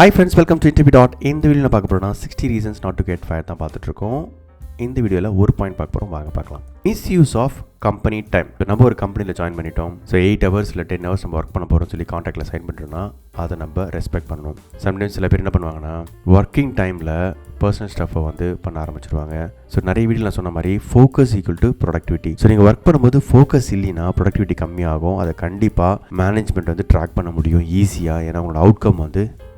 Hi friends, welcome to InterviewDOT. இந்த வீடியோவில் பார்க்க போகிறோம்னா 60 reasons not to get fired தான் பார்த்துட்ருக்கோம். இந்த வீடியோவில் ஒரு பாயிண்ட் பார்க்க போகிறோம், வாங்க பார்க்கலாம். Misuse of company time. நம்ம ஒரு கம்பெனியில் ஜாயின் பண்ணிட்டோம், ஸோ 8 hours இல்லை 10 hours நம்ம ஒர்க் பண்ண போகிறோம்னு சொல்லி கான்ட்ராக்டில் சைன் பண்ணுறோன்னா அதை நம்ம ரெஸ்பெக்ட் பண்ணணும். சம்டைம்ஸ் சில பேர் என்ன பண்ணுவாங்கன்னா ஒர்க்கிங் டைமில் பர்சனல் ஸ்டஃப்பை பண்ண ஆரம்பிச்சிருவாங்க. ஸோ நிறைய வீடியோ நான் சொன்ன மாதிரி focus equal to productivity. So நீங்கள் ஒர்க் பண்ணும்போது ஃபோக்கஸ் இல்லைன்னா ப்ரொடக்டிவிட்டி கம்மியாகும். அதை கண்டிப்பாக மேனேஜ்மெண்ட் ட்ராக் பண்ண முடியும் ஈஸியாக, ஏன்னா உங்களோட அவுட்கம்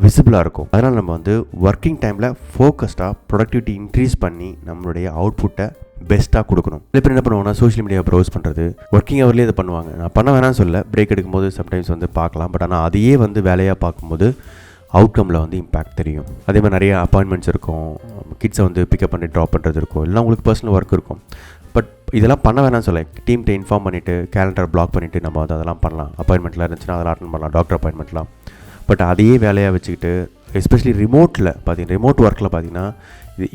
விசிபிளாக இருக்கும். அதனால் நம்ம ஒர்க்கிங் டைமில் ஃபோக்கஸ்டாக ப்ரொடக்டிவிட்டி இன்க்ரீஸ் பண்ணி நம்மளுடைய அவுட்புட்டை பெஸ்ட்டாக கொடுக்கணும். சில பேர் என்ன பண்ணுவாங்கன்னா சோஷியல் மீடியா ப்ரௌஸ் பண்ணுறது, ஒர்க்கிங் ஹவர்லேயே இதை பண்ணுவாங்க. நான் பண்ண வேணாம்னு சொல்ல, பிரேக் எடுக்கும்போது சம்டைம்ஸ் பார்க்கலாம். பட் ஆனால் அதையே வேலையாக பார்க்கும்போது அவுட்கமில் இம்பேக்ட் தெரியும். அதே மாதிரி நிறைய அப்பாயின்மெண்ட்ஸ் இருக்கும், கிட்ஸை பிக்கப் பண்ணி ட்ராப் பண்ணுறது இருக்கும், இல்லை உங்களுக்கு பர்சனல் ஒர்க் இருக்கும். பட் இதெல்லாம் பண்ண வேணாம்னு சொல்ல, டீம்கிட்ட இன்ஃபார்ம் பண்ணிவிட்டு கேலண்டர் பிளாக் பண்ணிவிட்டு நம்ம அதெல்லாம் பண்ணலாம். அப்பாயின்மெண்ட்லாம் இருந்துச்சுன்னா அதெல்லாம் அட்டன் பண்ணலாம், டாக்டர் அப்பாயின்மெண்ட்லாம். பட் அதையே வேலையாக வச்சுக்கிட்டு, எஸ்பெஷலி ரிமோட்டில் பார்த்தீங்கன்னா, ரிமோட் ஒர்க்கில் பார்த்தீங்கன்னா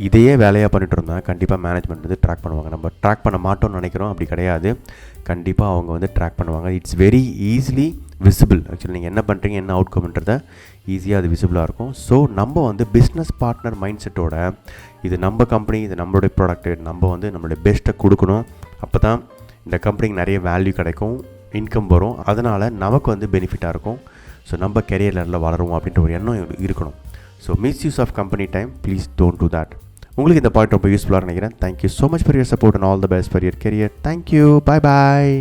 இதையே வேலையாக பண்ணிட்டு இருந்தால் கண்டிப்பாக மேனேஜ்மெண்ட் ட்ராக் பண்ணுவாங்க. நம்ம ட்ராக் பண்ண மாட்டோம்னு நினைக்கிறோம், அப்படி கிடையாது. கண்டிப்பாக அவங்க ட்ராக் பண்ணுவாங்க. It's very easily visible. Actually நீங்கள் என்ன பண்ணுறீங்க, என்ன அவுட்கம்ன்றத ஈஸியாக அது விசிபிளாக இருக்கும். ஸோ நம்ம பிஸ்னஸ் பார்ட்னர் மைண்ட் செட்டோட இது நம்ம கம்பெனி, இது நம்மளுடைய ப்ராடக்ட்டு, நம்ம நம்மளுடைய பெஸ்ட்டை கொடுக்கணும். அப்போ தான் இந்த கம்பெனிக்கு நிறைய வேல்யூ கிடைக்கும், இன்கம் வரும், அதனால் நமக்கு பெனிஃபிட்டாக இருக்கும். ஸோ நம்ம கெரியரில் வளருவோம் அப்படின்ற ஒரு எண்ணம் இருக்கணும். So misuse of company time, please don't do that. உங்களுக்கு இந்த பாயிண்ட் ரொம்ப யூஸ்ஃபுல்லாக நினைக்கிறேன். Thank you so much for your support and all the best for your career. Thank you, bye bye.